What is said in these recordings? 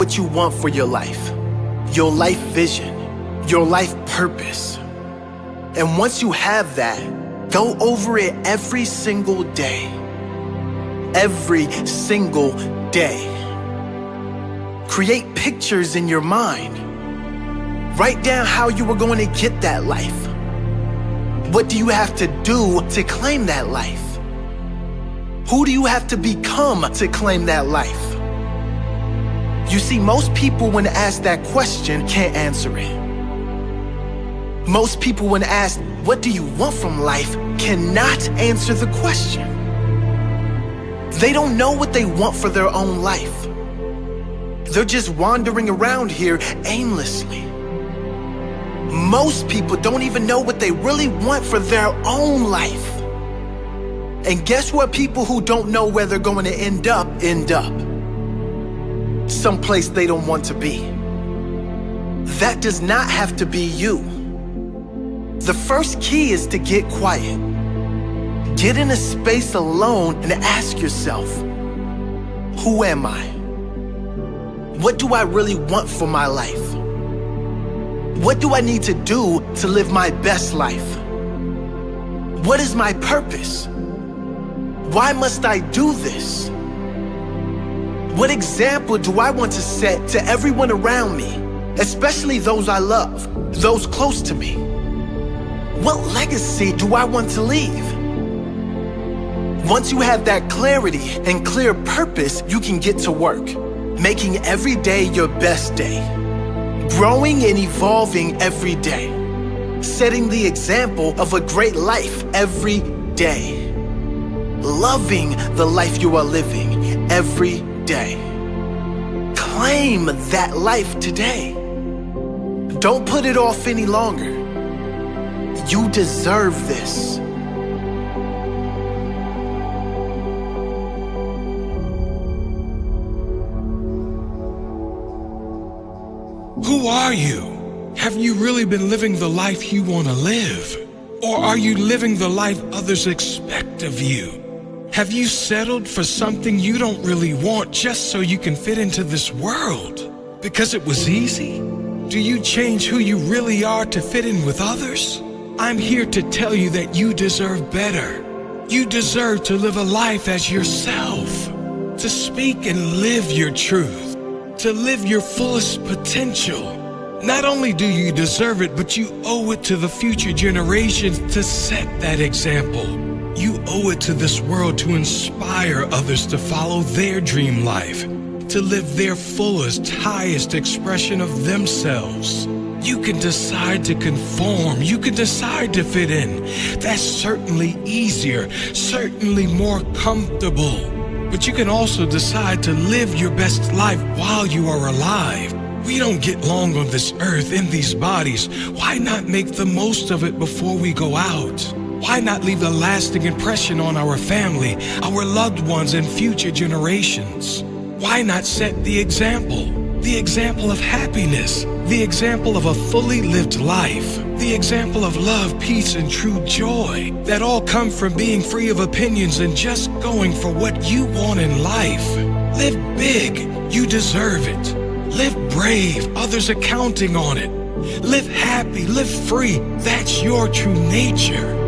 what you want for your life vision, your life purpose. And once you have that, go over it every single day. Every single day. Create pictures in your mind. Write down how you are going to get that life. What do you have to do to claim that life? Who do you have to become to claim that life? You see, most people when asked that question can't answer it. Most people when asked, what do you want from life, cannot answer the question. They don't know what they want for their own life. They're just wandering around here aimlessly. Most people don't even know what they really want for their own life. And guess what? People who don't know where they're going to end up someplace they don't want to be. That does not have to be you. The first key is to get quiet. Get in a space alone and ask yourself, who am I? What do I really want for my life? What do I need to do to live my best life? What is my purpose? Why must I do this? What example do I want to set to everyone around me, especially those I love, those close to me? What legacy do I want to leave? Once you have that clarity and clear purpose, you can get to work, making every day your best day, growing and evolving every day, setting the example of a great life every day, loving the life you are living every day. Claim that life today. Don't put it off any longer. You deserve this. Who are you? Have you really been living the life you want to live? Or are you living the life others expect of you? Have you settled for something you don't really want just so you can fit into this world? Because it was easy? Do you change who you really are to fit in with others? I'm here to tell you that you deserve better. You deserve to live a life as yourself, to speak and live your truth, to live your fullest potential. Not only do you deserve it, but you owe it to the future generations to set that example. You owe it to this world to inspire others to follow their dream life, to live their fullest, highest expression of themselves. You can decide to conform. You can decide to fit in. That's certainly easier, certainly more comfortable. But you can also decide to live your best life while you are alive. We don't get long on this earth in these bodies. Why not make the most of it before we go out? Why not leave a lasting impression on our family, our loved ones, and future generations? Why not set the example of happiness, the example of a fully lived life, the example of love, peace, and true joy that all come from being free of opinions and just going for what you want in life? Live big, you deserve it. Live brave, others are counting on it. Live happy, live free, that's your true nature.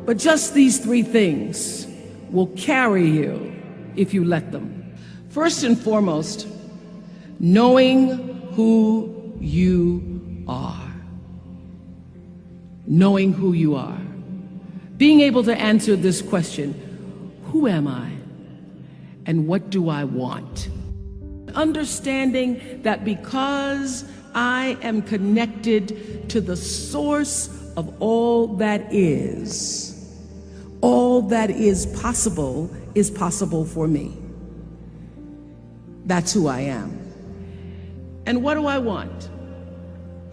But just these three things will carry you if you let them. First and foremost, knowing who you are. Knowing who you are. Being able to answer this question, who am I? And what do I want? Understanding that because I am connected to the source of all that is possible for me. That's who I am. And what do I want?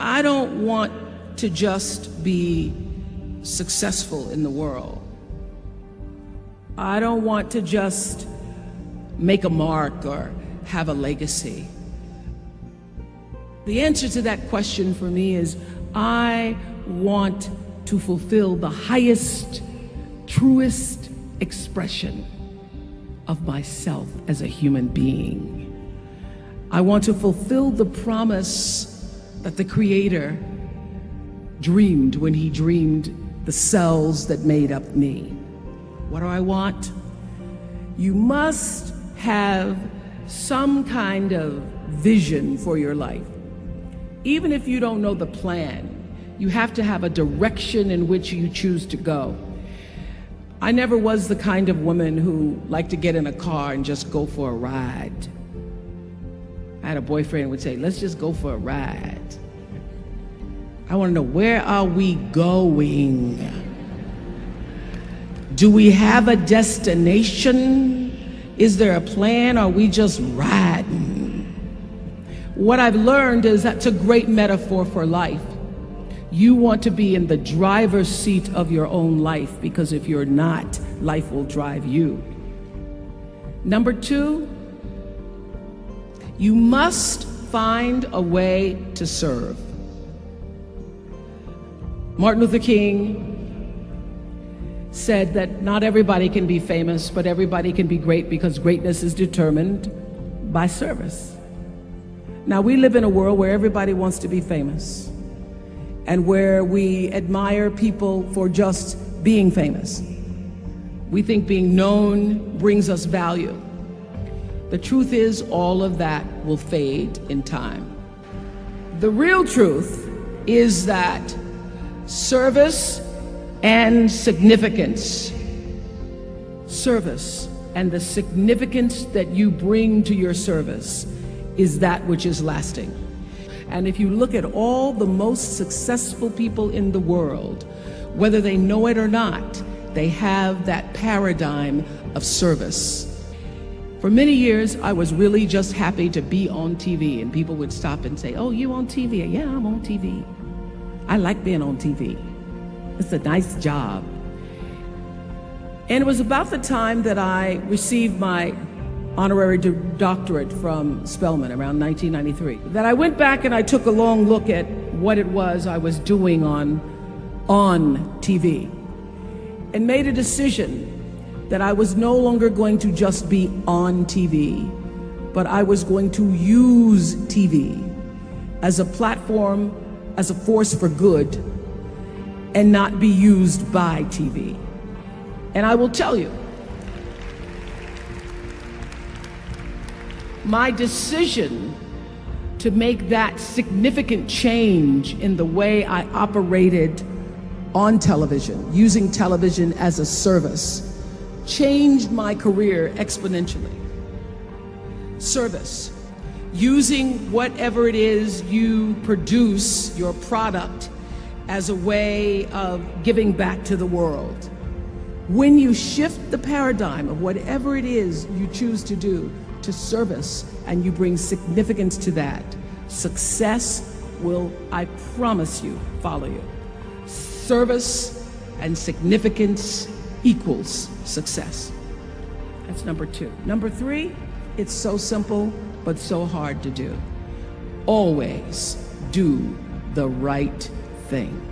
I don't want to just be successful in the world. I don't want to just make a mark or have a legacy. The answer to that question for me is I want to fulfill the highest, truest expression of myself as a human being. I want to fulfill the promise that the Creator dreamed when He dreamed the cells that made up me. What do I want? You must have some kind of vision for your life. Even if you don't know the plan, you have to have a direction in which you choose to go. I never was the kind of woman who liked to get in a car and just go for a ride. I had a boyfriend who would say, let's just go for a ride. I want to know, where are we going? Do we have a destination? Is there a plan? Or are we just riding? What I've learned is that's a great metaphor for life. You want to be in the driver's seat of your own life, because if you're not, life will drive you. Number two, you must find a way to serve. Martin Luther King said that not everybody can be famous, but everybody can be great, because greatness is determined by service. Now, we live in a world where everybody wants to be famous, and where we admire people for just being famous. We think being known brings us value. The truth is, all of that will fade in time. The real truth is that service and significance, service and the significance that you bring to your service is that which is lasting. And if you look at all the most successful people in the world, whether they know it or not, they have that paradigm of service. For many years, I was really just happy to be on TV, and people would stop and say, oh, you on TV? Yeah, I'm on TV. I like being on TV. It's a nice job. And it was about the time that I received my honorary doctorate from Spelman around 1993, that I went back and I took a long look at what it was I was doing on TV, and made a decision that I was no longer going to just be on TV, but I was going to use TV as a platform, as a force for good, and not be used by TV. And I will tell you, my decision to make that significant change in the way I operated on television, using television as a service, changed my career exponentially. Service, using whatever it is you produce, your product, as a way of giving back to the world. When you shift the paradigm of whatever it is you choose to do to service, and you bring significance to that, success will, I promise you, follow you. Service and significance equals success. That's number two. Number three, it's so simple, but so hard to do. Always do the right thing.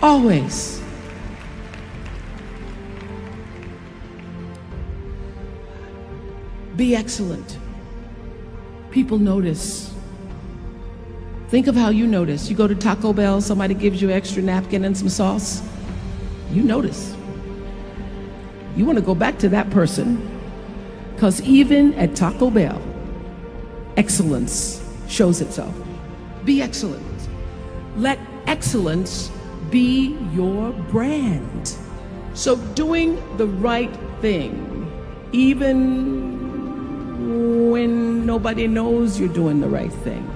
Always. Be excellent. People notice. Think of how you notice. You go to Taco Bell, somebody gives you an extra napkin and some sauce. You notice. You want to go back to that person, because even at Taco Bell, excellence shows itself. Be excellent. Let excellence be your brand. So doing the right thing, even when nobody knows you're doing the right thing,